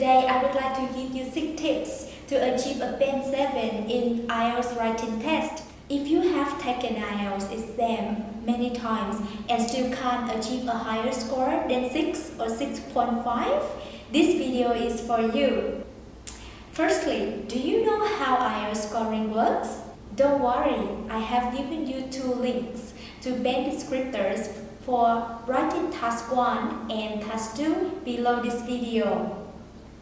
Today, I would like to give you 6 tips to achieve a band 7 in IELTS writing test. If you have taken IELTS exam many times and still can't achieve a higher score than 6 or 6.5, this video is for you. Firstly, do you know how IELTS scoring works? Don't worry, I have given you 2 links to band descriptors for writing task 1 and task 2 below this video.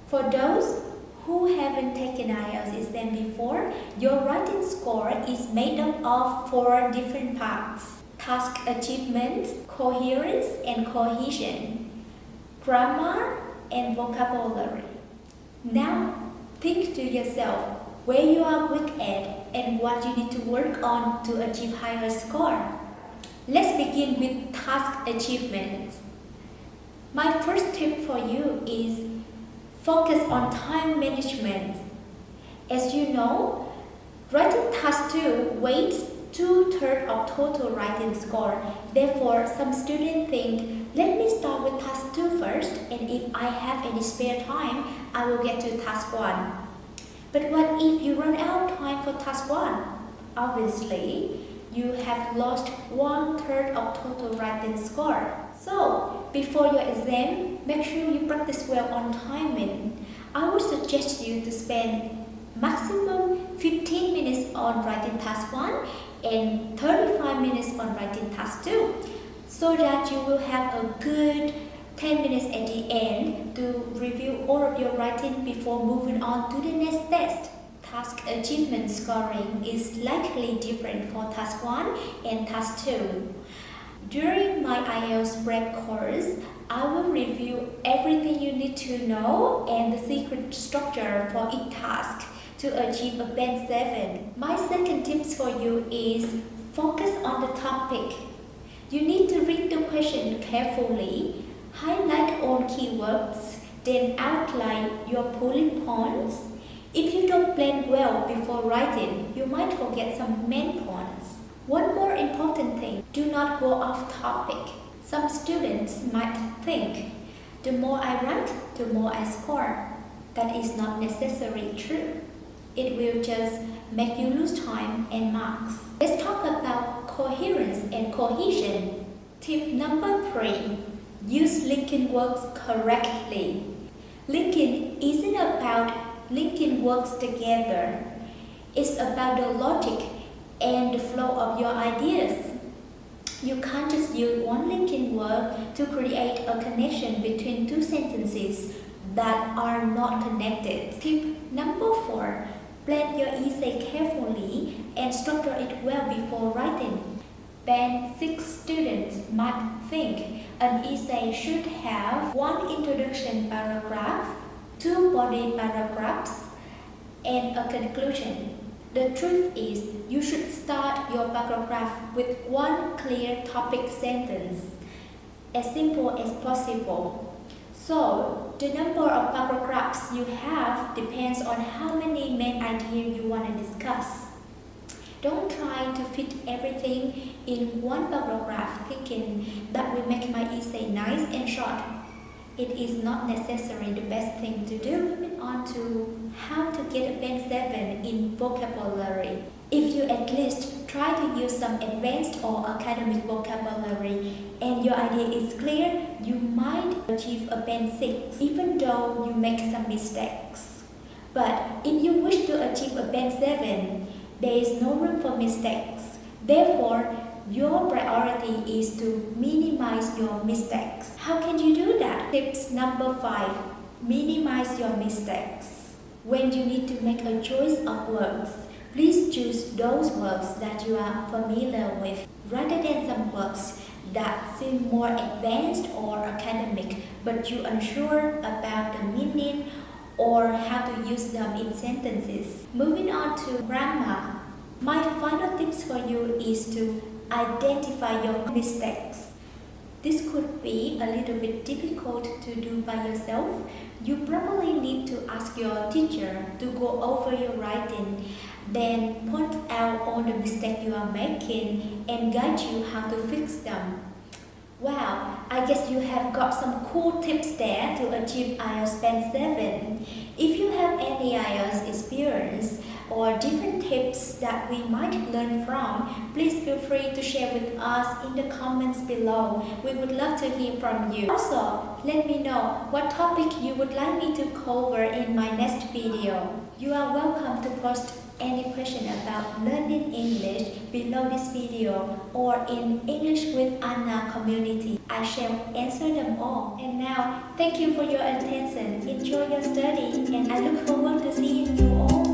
For those who haven't taken IELTS exam before, your writing score is made up of 4 different parts: task achievement, coherence and cohesion, grammar and vocabulary. Now, think to yourself where you are weak at and what you need to work on to achieve higher score. Let's begin with task achievement. My first tip for you is focus on time management. As you know, writing task 2 weighs 2/3 of total writing score. Therefore, some students think, let me start with task 2 first, and if I have any spare time, I will get to task 1. But what if you run out of time for task 1? Obviously, you have lost 1/3 of total writing score. So, before your exam, make sure you practice well on timing. I would suggest you to spend maximum 15 minutes on writing task 1 and 35 minutes on writing task 2, so that you will have a good 10 minutes at the end to review all of your writing before moving on to the next test. Task achievement scoring is likely different for task 1 and task 2. During my IELTS prep course, I will review everything you need to know and the secret structure for each task to achieve a band 7. My second tips for you is focus on the topic. You need to read the question carefully, highlight all keywords, then outline your bullet points. If you don't plan well before writing, you might forget some main points. One more important thing, do not go off topic. Some students might think, the more I write, the more I score. That is not necessarily true. It will just make you lose time and marks. Let's talk about coherence and cohesion. Tip number 3, use linking words correctly. Linking isn't about linking words together. It's about the logic and the flow of your ideas. You can't just use one linking word to create a connection between 2 sentences that are not connected. Tip number 4, plan your essay carefully and structure it well before writing. Band 6 students might think an essay should have 1 introduction paragraph, 2 body paragraphs, and a conclusion. The truth is, you should start your paragraph with 1 clear topic sentence, as simple as possible. So, the number of paragraphs you have depends on how many main ideas you want to discuss. Don't try to fit everything in 1 paragraph thinking that will make my essay nice and short. It is not necessarily the best thing to do. Moving on to how to get a band 7 in vocabulary. If you at least try to use some advanced or academic vocabulary and your idea is clear, you might achieve a band 6 even though you make some mistakes. But if you wish to achieve a band 7, there is no room for mistakes. Therefore, your priority is to minimize your mistakes. How can you do that? Tips number 5, minimize your mistakes. When you need to make a choice of words, please choose those words that you are familiar with, rather than some words that seem more advanced or academic, but you're unsure about the meaning or how to use them in sentences. Moving on to grammar. My final tips for you is to identify your mistakes. This could be a little bit difficult to do by yourself. You probably need to ask your teacher to go over your writing, then point out all the mistakes you are making and guide you how to fix them. Wow, I guess you have got some cool tips there to achieve IELTS Band 7. If you have any IELTS experience or different tips that we might learn from, please feel free to share with us in the comments below. We would love to hear from you. Also, let me know what topic you would like me to cover in my next video. You are welcome to post any question about learning English below this video or in English with Anna community. I shall answer them all. And now, thank you for your attention. Enjoy your study and I look forward to seeing you all